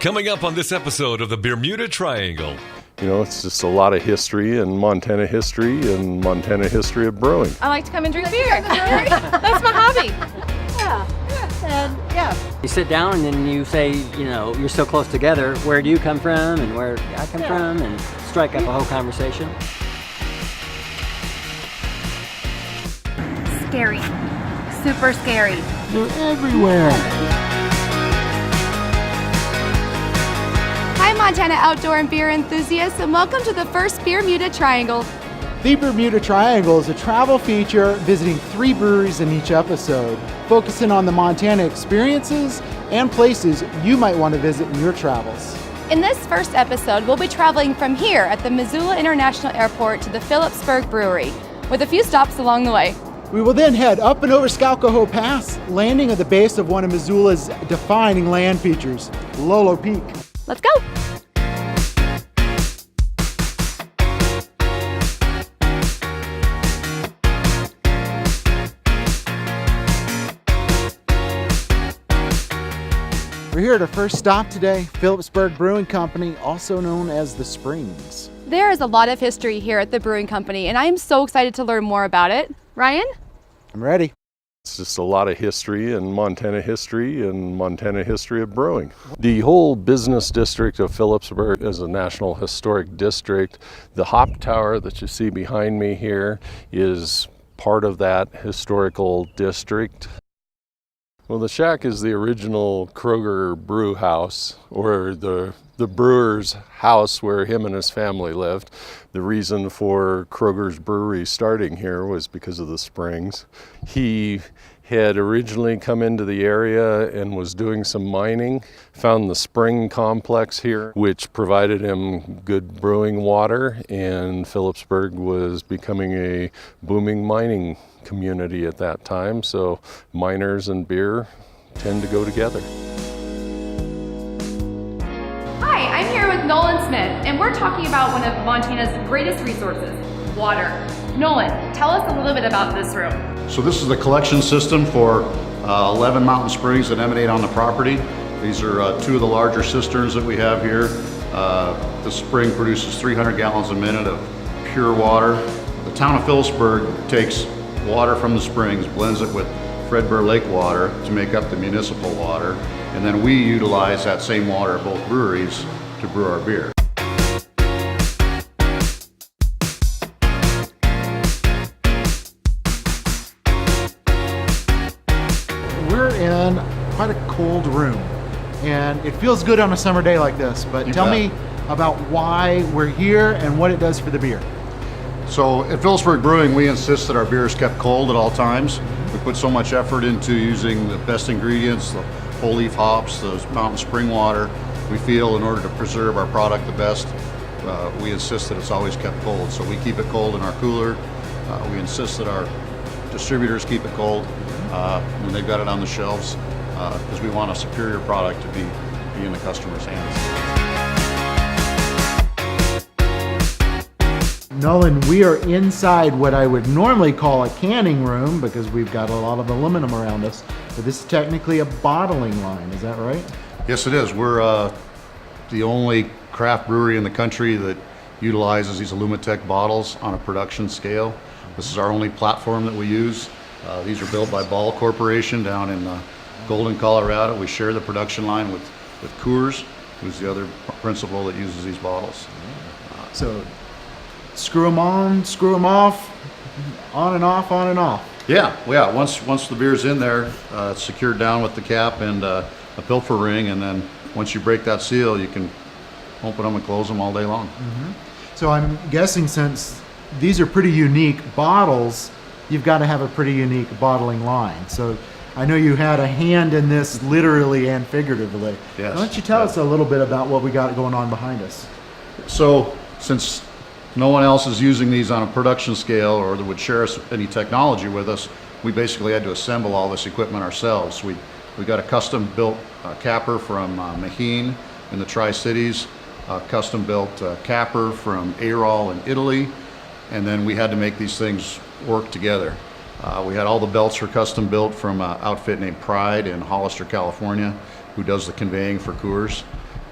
Coming up on this episode of the Beermuda Triangle. You know, it's just a lot of history and Montana history of brewing. I like to come and drink beer. That's my hobby. Yeah. You sit down and then you say, you know, you're so close together, where do you come from and where I come from, and strike up a whole conversation. Scary. Super scary. They're everywhere. Hi, Montana outdoor and beer enthusiasts, and welcome to the first Beermuda Triangle. The Beermuda Triangle is a travel feature visiting 3 breweries in each episode, focusing on the Montana experiences and places you might want to visit in your travels. In this first episode, we'll be traveling from here at the Missoula International Airport to the Phillipsburg Brewery, with a few stops along the way. We will then head up and over Skalkaho Pass, landing at the base of one of Missoula's defining land features, Lolo Peak. Let's go! We're here at our first stop today, Phillipsburg Brewing Company, also known as The Springs. There is a lot of history here at the brewing company, and I am so excited to learn more about it. Ryan? I'm ready. It's just a lot of history and Montana history of brewing. The whole business district of Phillipsburg is a National Historic District. The hop tower that you see behind me here is part of that historical district. Well, the shack is the original Kroger brew house, or the brewer's house where him and his family lived. The reason for Kroger's brewery starting here was because of the springs. He had originally come into the area and was doing some mining, found the spring complex here, which provided him good brewing water, and Phillipsburg was becoming a booming mining community at that time, so miners and beer tend to go together. Hi, I'm here with Nolan Smith, and we're talking about one of Montana's greatest resources, water. Nolan, tell us a little bit about this room. So this is the collection system for 11 mountain springs that emanate on the property. These are 2 of the larger cisterns that we have here. The spring produces 300 gallons a minute of pure water. The town of Phillipsburg takes water from the springs, blends it with Fred Burr Lake water to make up the municipal water, and then we utilize that same water at both breweries to brew our beer. We're in quite a cold room, and it feels good on a summer day like this, but tell me about why we're here and what it does for the beer. So at Phillipsburg Brewing, we insist that our beer is kept cold at all times. We put so much effort into using the best ingredients, the whole leaf hops, the mountain spring water. We feel in order to preserve our product the best, we insist that it's always kept cold. So we keep it cold in our cooler. We insist that our distributors keep it cold when they've got it on the shelves, because we want a superior product to be in the customer's hands. Nolan, we are inside what I would normally call a canning room because we've got a lot of aluminum around us, but this is technically a bottling line, is that right? Yes, it is. We're the only craft brewery in the country that utilizes these Alumitech bottles on a production scale. This is our only platform that we use. These are built by Ball Corporation down in Golden, Colorado. We share the production line with Coors, who's the other principal that uses these bottles. So screw them on, screw them off, on and off, on and off. Yeah. Once the beer's in there, it's secured down with the cap and a pilfer ring, and then once you break that seal, you can open them and close them all day long. Mm-hmm. So I'm guessing since these are pretty unique bottles, you've got to have a pretty unique bottling line. So I know you had a hand in this literally and figuratively. Yes. Why don't you tell us a little bit about what we got going on behind us? So since no one else is using these on a production scale or that would share any technology with us, we basically had to assemble all this equipment ourselves. We got a custom built capper from Mahine in the Tri-Cities, a custom built capper from Aral in Italy, and then we had to make these things work together. We had all the belts were custom built from an outfit named Pride in Hollister, California, who does the conveying for Coors.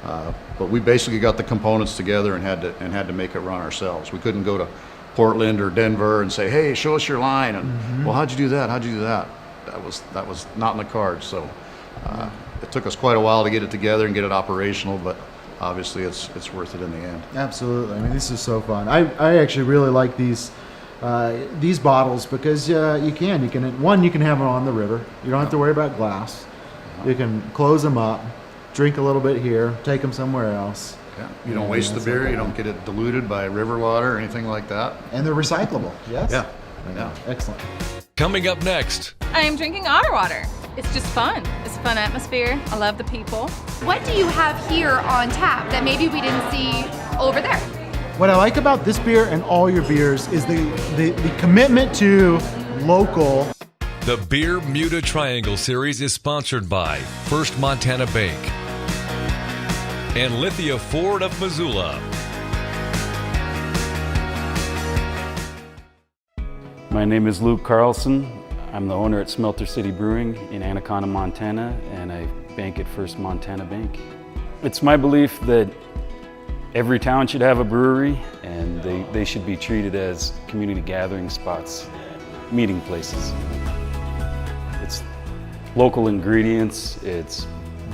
But we basically got the components together and had to make it run ourselves. We couldn't go to Portland or Denver and say, hey, show us your line. And well, how'd you do that? How'd you do that? That was not in the cards. So it took us quite a while to get it together and get it operational, but obviously it's worth it in the end. Absolutely. I mean, this is so fun. I actually really like these bottles because you can have them on the river. You don't have to worry about glass. You can close them up, drink a little bit here, take them somewhere else. Yeah. You don't waste the beer. You don't get it diluted by river water or anything like that. And they're recyclable. Yes. Yeah. Yeah. Excellent. Coming up next, I am drinking otter water. It's just fun. It's a fun atmosphere. I love the people. What do you have here on tap that maybe we didn't see over there? What I like about this beer and all your beers is the commitment to local. the Beermuda Triangle series is sponsored by First Montana Bank and Lithia Ford of Missoula. My name is Luke Carlson. I'm the owner at Smelter City Brewing in Anaconda, Montana, and I bank at First Montana Bank. It's my belief that every town should have a brewery, and they should be treated as community gathering spots, meeting places. It's local ingredients, it's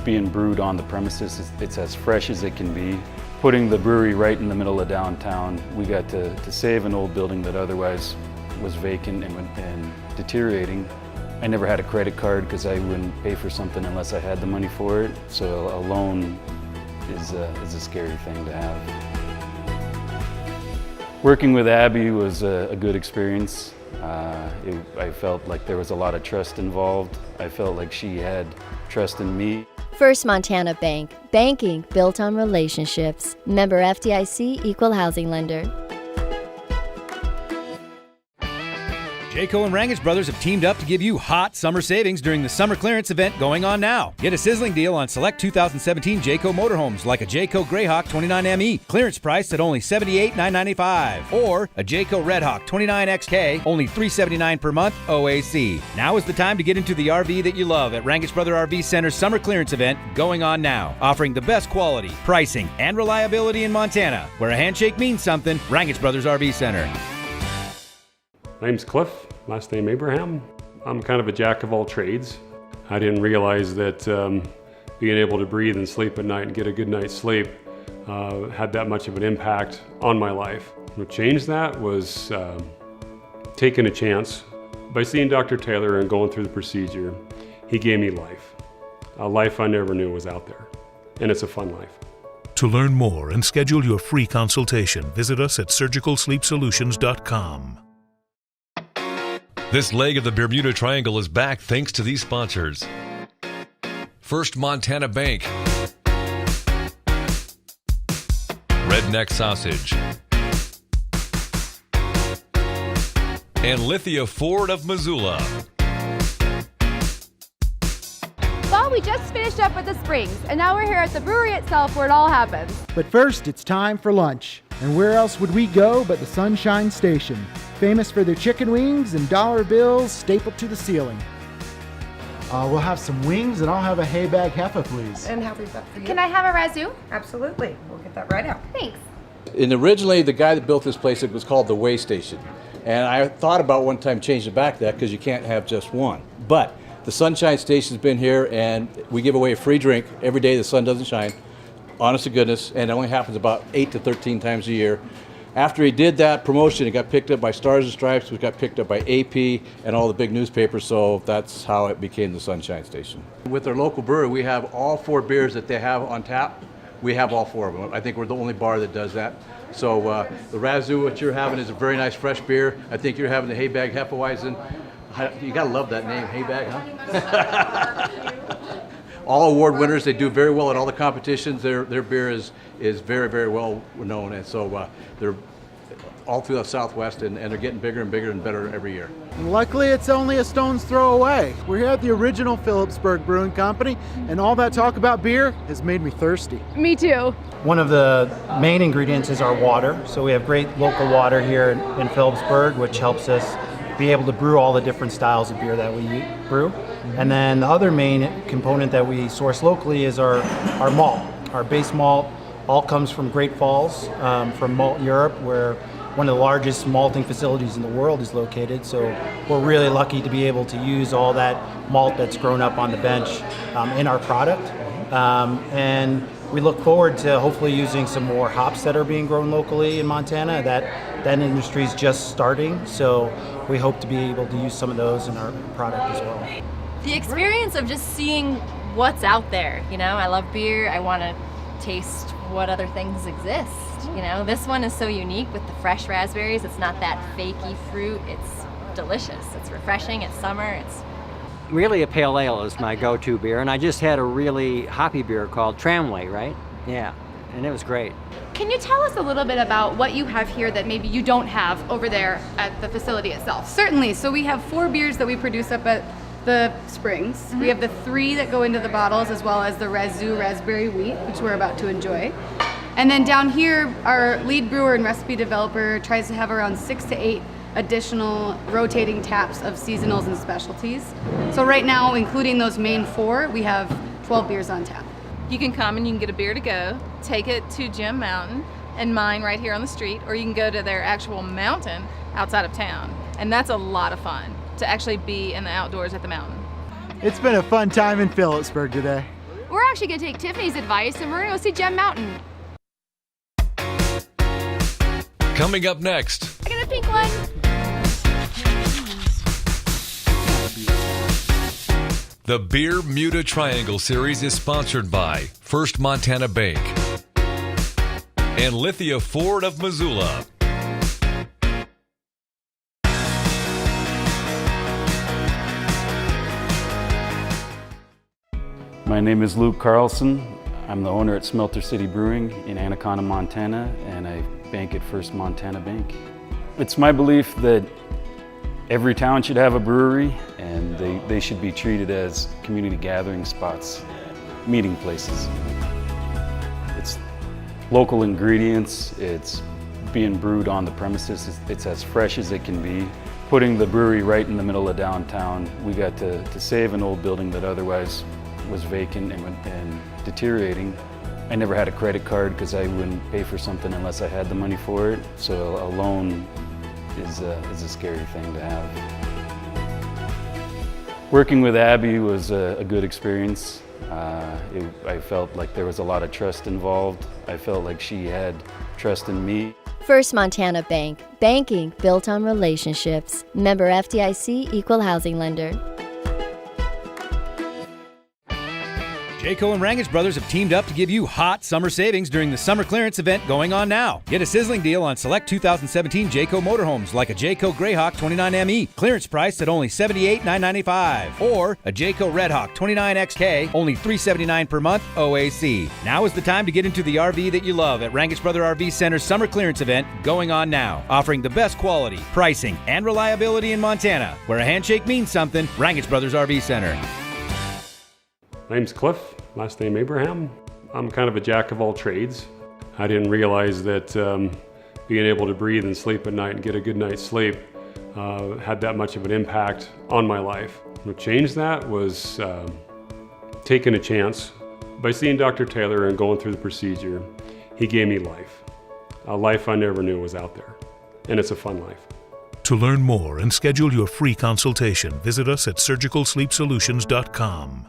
being brewed on the premises, it's as fresh as it can be. Putting the brewery right in the middle of downtown, we got to save an old building that otherwise was vacant and deteriorating. I never had a credit card because I wouldn't pay for something unless I had the money for it. So a loan is a scary thing to have. Working with Abby was a good experience. I felt like there was a lot of trust involved. I felt like she had trust in me. First Montana Bank, banking built on relationships. Member FDIC, equal housing lender. Jayco and Rangich Brothers have teamed up to give you hot summer savings during the summer clearance event going on now. Get a sizzling deal on select 2017 Jayco motorhomes like a Jayco Greyhawk 29ME, clearance price at only $78,995, or a Jayco Redhawk 29XK, only $379 per month OAC. Now is the time to get into the RV that you love at Rangich Brother RV Center's summer clearance event going on now, offering the best quality, pricing, and reliability in Montana. Where a handshake means something, Rangich Brothers RV Center. My name's Cliff, last name Abraham. I'm kind of a jack of all trades. I didn't realize that being able to breathe and sleep at night and get a good night's sleep had that much of an impact on my life. What changed that was taking a chance. By seeing Dr. Taylor and going through the procedure, he gave me life. A life I never knew was out there. And it's a fun life. To learn more and schedule your free consultation, visit us at surgicalsleepsolutions.com. This leg of the Beermuda Triangle is back thanks to these sponsors. First Montana Bank, Redneck Sausage, and Lithia Ford of Missoula. Well, we just finished up with the Springs, and now we're here at the brewery itself where it all happens. But first, it's time for lunch. And where else would we go but the Sunshine Station, famous for their chicken wings and dollar bills stapled to the ceiling. We'll have some wings, and I'll have a hay bag heffa, please. And how is that for you? Can I have a razu? Absolutely. We'll get that right out. Thanks. And originally, the guy that built this place, it was called the Way Station. And I thought about one time changing it back to that because you can't have just one. But the Sunshine Station's been here, and we give away a free drink every day the sun doesn't shine. Honest to goodness, and it only happens about 8 to 13 times a year. After he did that promotion, it got picked up by Stars and Stripes, which got picked up by AP and all the big newspapers, so that's how it became the Sunshine Station. With our local brewery, we have all 4 beers that they have on tap. We have all 4 of them. I think we're the only bar that does that. So the Razu, what you're having is a very nice fresh beer. I think you're having the Haybag Hefeweizen. You gotta love that name, Haybag, huh? All award winners, they do very well at all the competitions. Their beer is very, very well known, and so they're all through the Southwest, and they're getting bigger and bigger and better every year. Luckily, it's only a stone's throw away. We're here at the original Phillipsburg Brewing Company, and all that talk about beer has made me thirsty. Me too. One of the main ingredients is our water. So we have great local water here in Phillipsburg, which helps us be able to brew all the different styles of beer that we brew. And then the other main component that we source locally is our malt, Our base malt all comes from Great Falls, from Malt Europe, where one of the largest malting facilities in the world is located. So we're really lucky to be able to use all that malt that's grown up on the bench in our product. And we look forward to hopefully using some more hops that are being grown locally in Montana. That industry is just starting, so we hope to be able to use some of those in our product as well. The experience of just seeing what's out there, you know, I love beer, I want to taste what other things exist, you know. This one is so unique with the fresh raspberries. It's not that fakey fruit, it's delicious, it's refreshing, it's summer, it's Really, a pale ale is my go-to beer, and I just had a really hoppy beer called Tramway, right? Yeah, and it was great. Can you tell us a little bit about what you have here that maybe you don't have over there at the facility itself? Certainly. So we have 4 beers that we produce up at the Springs. Mm-hmm. We have the 3 that go into the bottles, as well as the Razoo Raspberry Wheat, which we're about to enjoy. And then down here, our lead brewer and recipe developer tries to have around 6 to 8 additional rotating taps of seasonals and specialties. So right now, including those main 4, we have 12 beers on tap. You can come and you can get a beer to go, take it to Jim Mountain and mine right here on the street, or you can go to their actual mountain outside of town. And that's a lot of fun, to actually be in the outdoors at the mountain. It's been a fun time in Phillipsburg today. We're actually going to take Tiffany's advice and we're going to go see Gem Mountain. Coming up next. I got a pink one. The Beermuda Triangle series is sponsored by First Montana Bank and Lithia Ford of Missoula. My name is Luke Carlson. I'm the owner at Smelter City Brewing in Anaconda, Montana, and I bank at First Montana Bank. It's my belief that every town should have a brewery, and they should be treated as community gathering spots, meeting places. It's local ingredients, it's being brewed on the premises, it's as fresh as it can be. Putting the brewery right in the middle of downtown, we got to save an old building that otherwise was vacant and deteriorating. I never had a credit card because I wouldn't pay for something unless I had the money for it, so a loan is a scary thing to have. Working with Abby was a good experience. I felt like there was a lot of trust involved. I felt like she had trust in me. First Montana Bank. Banking built on relationships. Member FDIC, Equal Housing Lender. Jayco and Rangich Brothers have teamed up to give you hot summer savings during the summer clearance event going on now. Get a sizzling deal on select 2017 Jayco motorhomes like a Jayco Greyhawk 29ME, clearance price at only $78,995, or a Jayco Redhawk 29XK, only $379 per month OAC. Now is the time to get into the RV that you love at Rangich Brother RV Center's summer clearance event going on now, offering the best quality, pricing, and reliability in Montana. Where a handshake means something, Rangich Brothers RV Center. My name's Cliff, last name Abraham. I'm kind of a jack of all trades. I didn't realize that being able to breathe and sleep at night and get a good night's sleep had that much of an impact on my life. What changed that was taking a chance. By seeing Dr. Taylor and going through the procedure, he gave me life. A life I never knew was out there. And it's a fun life. To learn more and schedule your free consultation, visit us at surgicalsleepsolutions.com.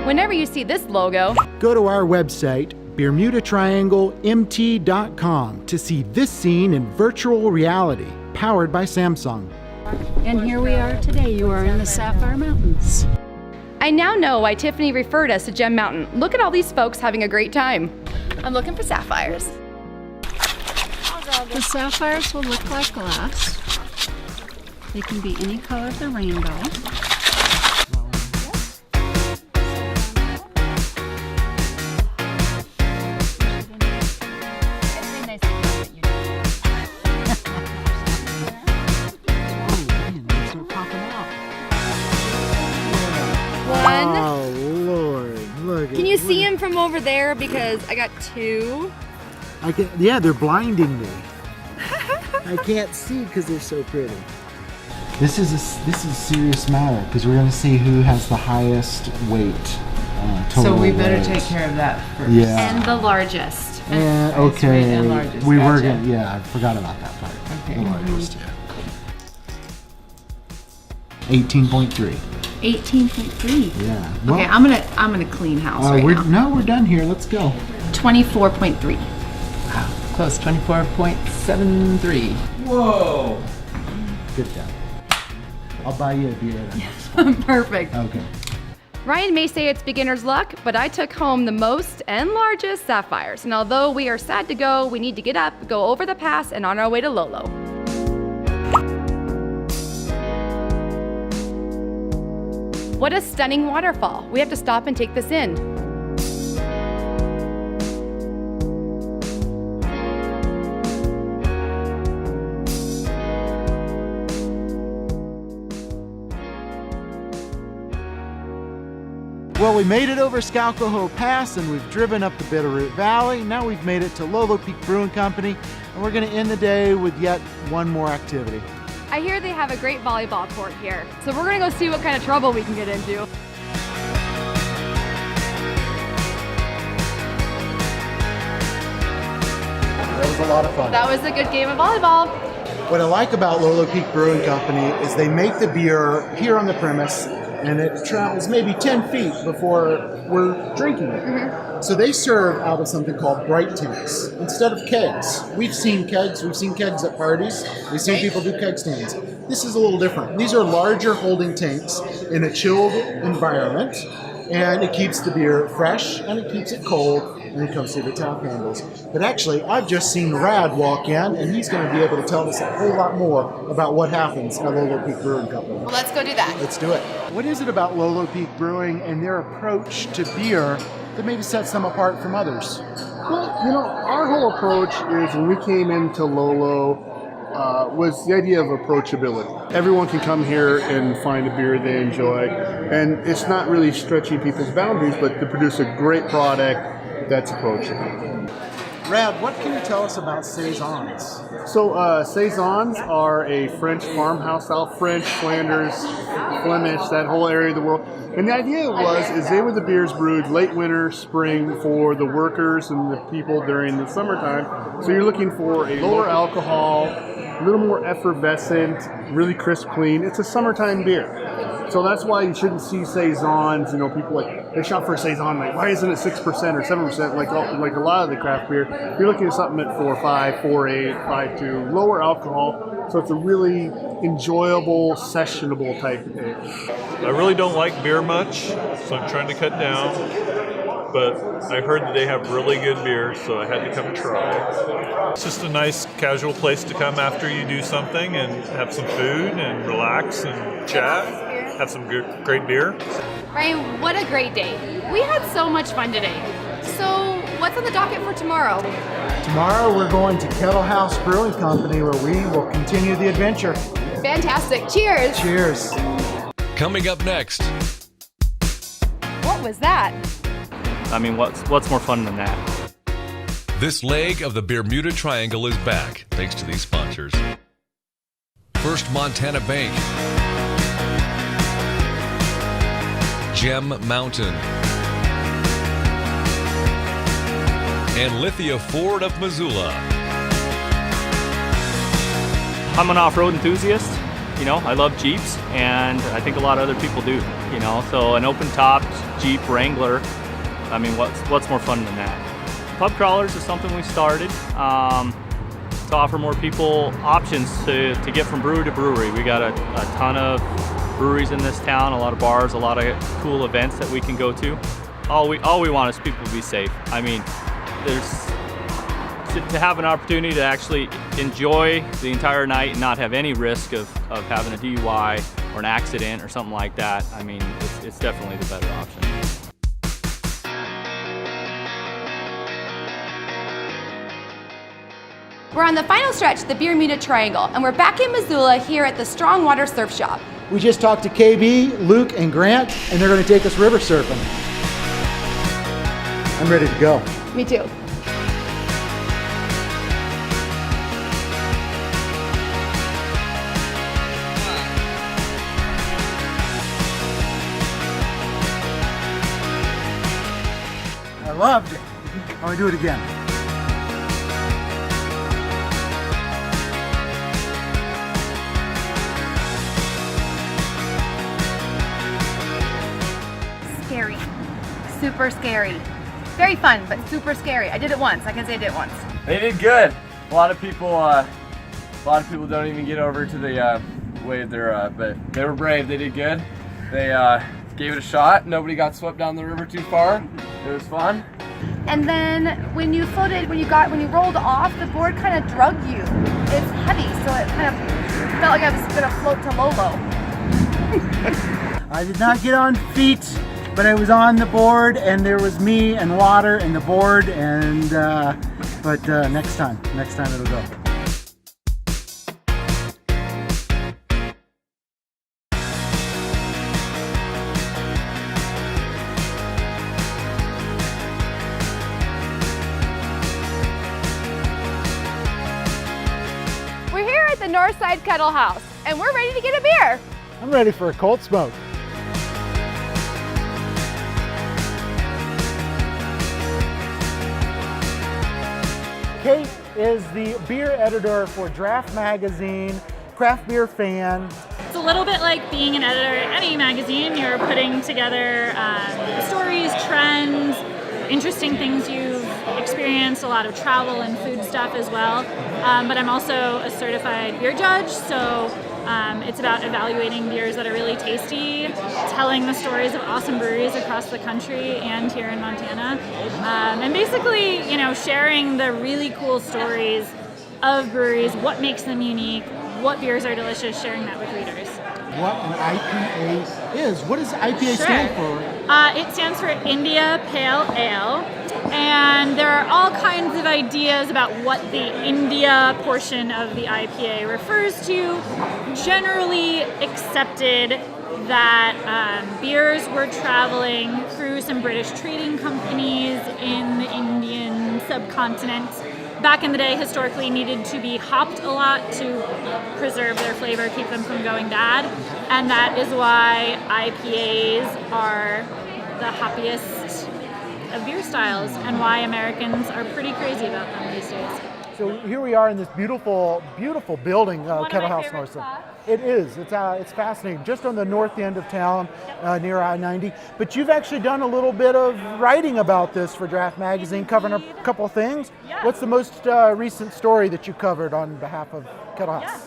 Whenever you see this logo, go to our website, BeermudaTriangleMT.com, to see this scene in virtual reality, powered by Samsung. And here we are today. You are in the Sapphire Mountains. I now know why Tiffany referred us to Gem Mountain. Look at all these folks having a great time. I'm looking for sapphires. The sapphires will look like glass. They can be any color of the rainbow. Oh, Lord. Look. Can you see him from over there? Because I got 2. Yeah, they're blinding me. I can't see because they're so pretty. This is a serious matter because we're going to see who has the highest weight. So we better weight. take care of that first. Yeah. And the largest. Yeah, Highest weight okay. and largest, We were gotcha. going to, yeah, I forgot about that part. Okay. The largest, yeah. 18.3. 18.3. Yeah. Okay, I'm gonna clean house right now. No, we're done here. Let's go. 24.3. Close, 24.73. Whoa. Good job. I'll buy you a beer at the next one. Perfect. Okay. Ryan may say it's beginner's luck, but I took home the most and largest sapphires. And although we are sad to go, we need to get up, go over the pass, and on our way to Lolo. What a stunning waterfall. We have to stop and take this in. Well, we made it over Scalcoho Pass and we've driven up the Bitterroot Valley. Now we've made it to Lolo Peak Brewing Company and we're going to end the day with yet one more activity. I hear they have a great volleyball court here, so we're gonna go see what kind of trouble we can get into. That was a lot of fun. That was a good game of volleyball. What I like about Lolo Peak Brewing Company is they make the beer here on the premise and it travels maybe 10 feet before we're drinking it. So they serve out of something called bright tanks instead of kegs. We've seen kegs at parties. We've seen people do keg stands. This is a little different. These are larger holding tanks in a chilled environment, and it keeps the beer fresh and it keeps it cold. And you come see the tap handles. But actually, I've just seen Rad walk in, and he's going to be able to tell us a whole lot more about what happens at Lolo Peak Brewing Company. Well, let's go do that. Let's do it. What is it about Lolo Peak Brewing and their approach to beer that maybe sets them apart from others? Well, you know, our whole approach is when we came into Lolo was the idea of approachability. Everyone can come here and find a beer they enjoy, and it's not really stretching people's boundaries, but to produce a great product that's approachable. Rad, what can you tell us about Saisons? So Saisons are a French farmhouse style, French, Flanders, Flemish, that whole area of the world. And the idea is they were the beers brewed late winter, spring for the workers and the people during the summertime. So you're looking for a lower alcohol, a little more effervescent, really crisp, clean. It's a summertime beer. So that's why you shouldn't see Saisons, you know, people like, they shop for a Saison, like, why isn't it 6% or 7% like a lot of the craft beer? You're looking at something at 4.5, 4.8, 5.2, lower alcohol, so it's a really enjoyable, sessionable type of beer. I really don't like beer much, so I'm trying to cut down, but I heard that they have really good beer, so I had to come try. It's just a nice casual place to come after you do something and have some food and relax and chat. Have some great beer. Ryan, what a great day. We had so much fun today. So what's on the docket for tomorrow? Tomorrow we're going to Kettle House Brewing Company where we will continue the adventure. Fantastic. Cheers. Cheers. Coming up next. What was that? I mean, what's more fun than that? This leg of the Beermuda Triangle is back, thanks to these sponsors. First Montana Bank, Gem Mountain, and Lithia Ford of Missoula. I'm an off-road enthusiast. You know, I love Jeeps, and I think a lot of other people do. You know, so an open-topped Jeep Wrangler. I mean, what's more fun than that? Pub crawlers is something we started to offer more people options to get from brewery to brewery. We got a ton of breweries in this town, a lot of bars, a lot of cool events that we can go to. All we want is people to be safe. I mean, to have an opportunity to actually enjoy the entire night and not have any risk of having a DUI or an accident or something like that, I mean, it's definitely the better option. We're on the final stretch of the Beermuda Triangle, and we're back in Missoula here at the Strongwater Surf Shop. We just talked to KB, Luke, and Grant, and they're going to take us river surfing. I'm ready to go. Me too. loved it. I want to do it again. Scary. Super scary. Very fun, but super scary. I did it once. I can say I did it once. They did good. A lot of people don't even get over to the wave there, but they were brave. They did good. They gave it a shot. Nobody got swept down the river too far. It was fun. And then when you floated, when you rolled off, the board kind of drug you. It's heavy, so it kind of felt like I was gonna float to Lolo. I did not get on feet, but I was on the board, and there was me and water and the board, and but next time it'll go. We're here at the Northside Kettle House, and we're ready to get a beer. I'm ready for a cold smoke. Kate is the beer editor for Draft Magazine, craft beer fan. It's a little bit like being an editor at any magazine. You're putting together stories, trends, interesting things you've experienced, a lot of travel and food stuff as well. But I'm also a certified beer judge, so it's about evaluating beers that are really tasty, telling the stories of awesome breweries across the country and here in Montana, and basically, sharing the really cool stories of breweries, what makes them unique, what beers are delicious, sharing that with readers. What an IPA is. What does IPA stand for? It stands for India Pale Ale, and there are all kinds of ideas about what the India portion of the IPA refers to. Generally accepted that beers were traveling through some British trading companies in the Indian subcontinent. Back in the day, historically, needed to be hopped a lot to preserve their flavor, keep them from going bad. And that is why IPAs are the hoppiest of beer styles and why Americans are pretty crazy about them these days. So here we are in this beautiful, beautiful building, Kettle House Northside. It is. It's fascinating. Just on the north end of town, near I-90. But you've actually done a little bit of writing about this for Draft Magazine, covering a couple of things. Yeah. What's the most recent story that you covered on behalf of Kettle House?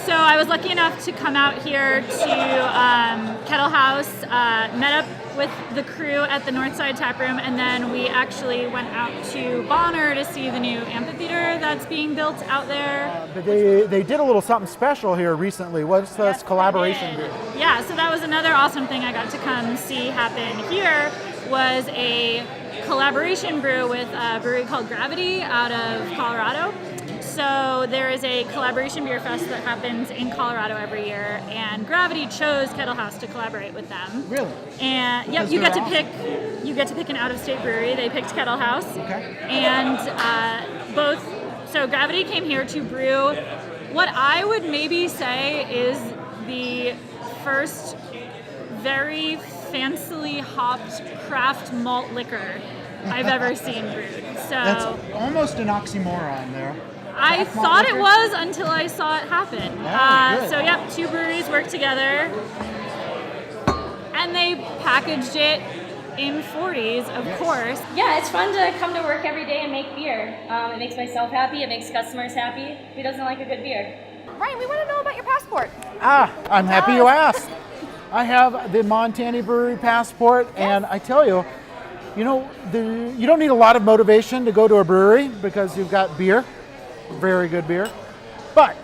So I was lucky enough to come out here to Kettle House, met up with the crew at the Northside Tap Room, and then we actually went out to Bonner to see the new amphitheater that's being built out there. But they did a little something special here recently. What's this collaboration group? Yeah, so that was another awesome thing I got to come see happen here, was a collaboration brew with a brewery called Gravity out of Colorado. So there is a collaboration beer fest that happens in Colorado every year, and Gravity chose Kettle House to collaborate with them. Really? And yep, you get to pick an out-of-state brewery. They picked Kettle House. Okay. And so Gravity came here to brew what I would maybe say is the first very fancily hopped craft malt liquor I've ever seen brewed. So That's almost an oxymoron there. I thought it was until I saw it happen. So yep, two breweries worked together, and they packaged it in 40s, of course. Yeah, it's fun to come to work every day and make beer. It makes myself happy, it makes customers happy. Who doesn't like a good beer? Ryan, we want to know about your passport. I'm happy you asked. I have the Montana Brewery passport, and I tell you, you don't need a lot of motivation to go to a brewery because you've got beer. Very good beer. But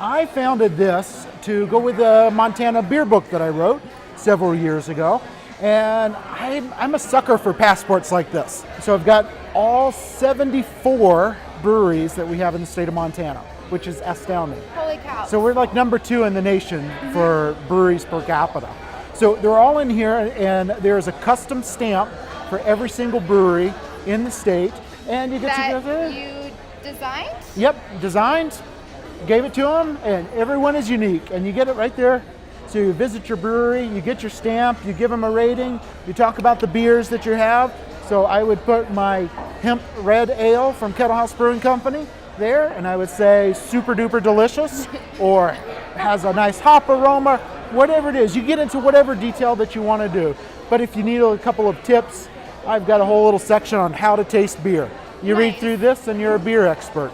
I founded this to go with the Montana beer book that I wrote several years ago. And I'm a sucker for passports like this. So I've got all 74 breweries that we have in the state of Montana, which is astounding. Holy cow. So we're like number 2 in the nation for breweries per capita. So they're all in here, and there's a custom stamp for every single brewery in the state. And you get to you designed? Yep, designed, gave it to them, and everyone is unique, and you get it right there. So you visit your brewery, you get your stamp, you give them a rating, you talk about the beers that you have. So I would put my hemp red ale from Kettle House Brewing Company there, and I would say super duper delicious, or has a nice hop aroma, whatever it is. You get into whatever detail that you want to do. But if you need a couple of tips, I've got a whole little section on how to taste beer. You read through this and you're a beer expert.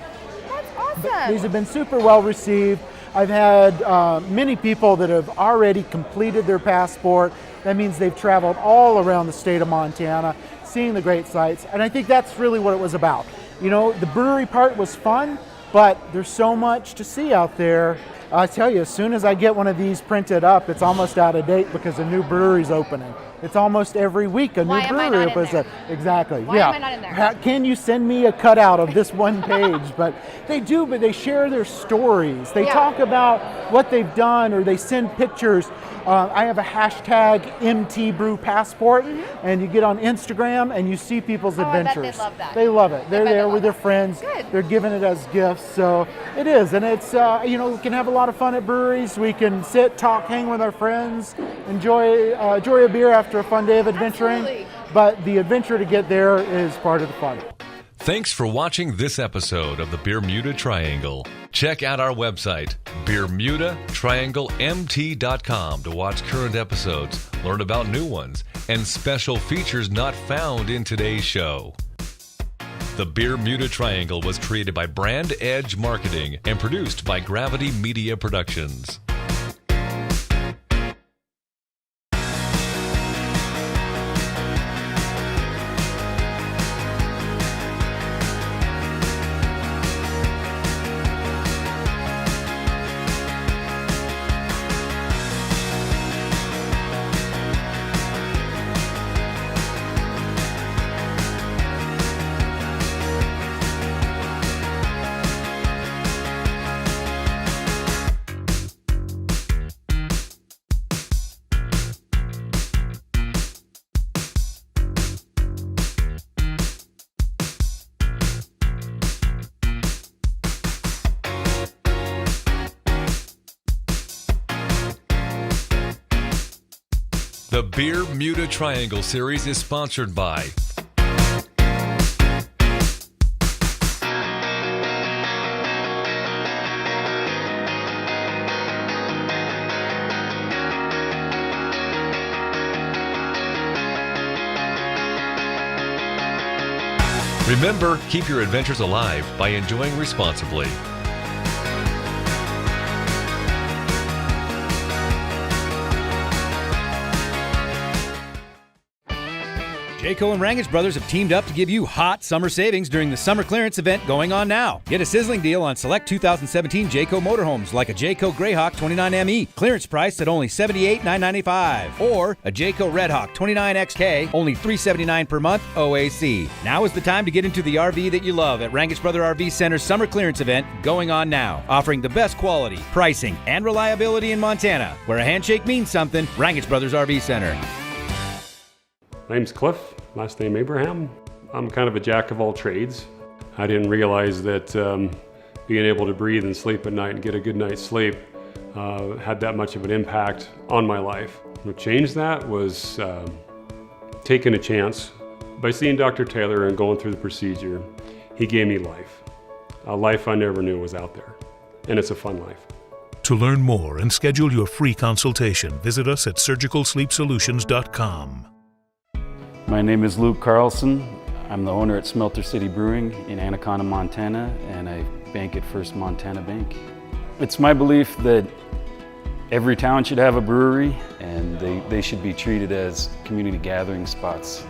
That's awesome. But these have been super well received. I've had many people that have already completed their passport. That means they've traveled all around the state of Montana, seeing the great sights, and I think that's really what it was about. You know, the brewery part was fun, but there's so much to see out there. I tell you, as soon as I get one of these printed up, it's almost out of date because a new brewery's opening. It's almost every week a new brewery opens up. Exactly. Why am I not in there? Can you send me a cutout of this one page? But they share their stories. They talk about what they've done, or they send pictures. I have a hashtag MTBrewPassport, and you get on Instagram and you see people's adventures. I bet they love that. They love it. They're there with their friends. Good. They're giving it as gifts. So it is, and it's we can have a lot of fun at breweries. We can sit, talk, hang with our friends, enjoy a beer after a fun day of adventuring. Absolutely. But the adventure to get there is part of the fun. Thanks for watching this episode of the Beermuda Triangle. Check out our website, BeermudaTriangleMT.com, to watch current episodes, learn about new ones, and special features not found in today's show. The Beermuda Triangle was created by Brand Edge Marketing and produced by Gravity Media Productions. The Beermuda Triangle series is sponsored by Remember, keep your adventures alive by enjoying responsibly. Jayco and Rangich Brothers have teamed up to give you hot summer savings during the summer clearance event going on now. Get a sizzling deal on select 2017 Jayco motorhomes like a Jayco Greyhawk 29ME, clearance priced at only $78,995, or a Jayco Redhawk 29XK, only $379 per month OAC. Now is the time to get into the RV that you love at Rangich Brother RV Center's summer clearance event going on now, offering the best quality, pricing, and reliability in Montana. Where a handshake means something, Rangich Brothers RV Center. My name's Cliff, last name Abraham. I'm kind of a jack of all trades. I didn't realize that being able to breathe and sleep at night and get a good night's sleep had that much of an impact on my life. What changed that was taking a chance. By seeing Dr. Taylor and going through the procedure, he gave me life. A life I never knew was out there. And it's a fun life. To learn more and schedule your free consultation, visit us at surgicalsleepsolutions.com. My name is Luke Carlson. I'm the owner at Smelter City Brewing in Anaconda, Montana, and I bank at First Montana Bank. It's my belief that every town should have a brewery, and they should be treated as community gathering spots,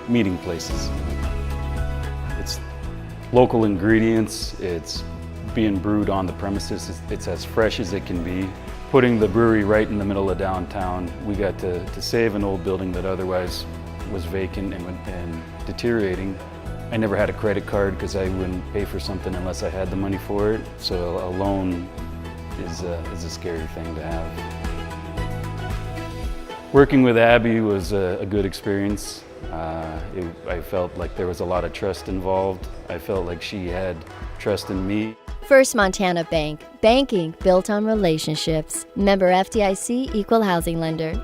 meeting places. It's local ingredients, it's being brewed on the premises, it's as fresh as it can be. Putting the brewery right in the middle of downtown, we got to save an old building that otherwise was vacant and deteriorating. I never had a credit card because I wouldn't pay for something unless I had the money for it. So a loan is a scary thing to have. Working with Abby was a good experience. I felt like there was a lot of trust involved. I felt like she had trust in me. First Montana Bank. Banking built on relationships. Member FDIC, Equal Housing Lender.